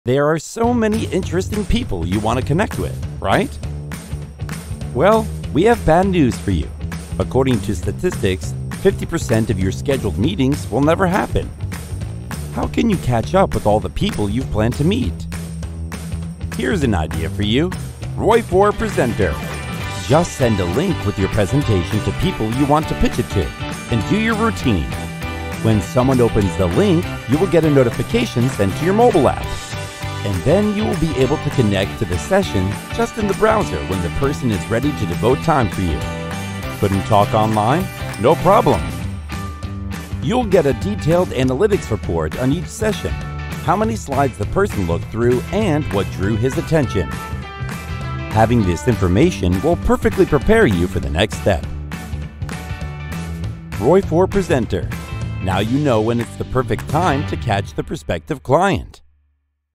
There are so many interesting people you want to connect with, right? Well, we have bad news for you. According to statistics, 50% of your scheduled meetings will never happen. How can you catch up with all the people you've planned to meet? Here's an idea for you: ROI4Presenter. Just send a link with your presentation to people you want to pitch it to, and do your routine. When someone opens the link, you will get a notification sent to your mobile app. And then you will be able to connect to the session just in the browser when the person is ready to devote time for you. Couldn't talk online? No problem. You'll get a detailed analytics report on each session, how many slides the person looked through, and what drew his attention. Having this information will perfectly prepare you for the next step. ROI4Presenter. Now you know when it's the perfect time to catch the prospective client.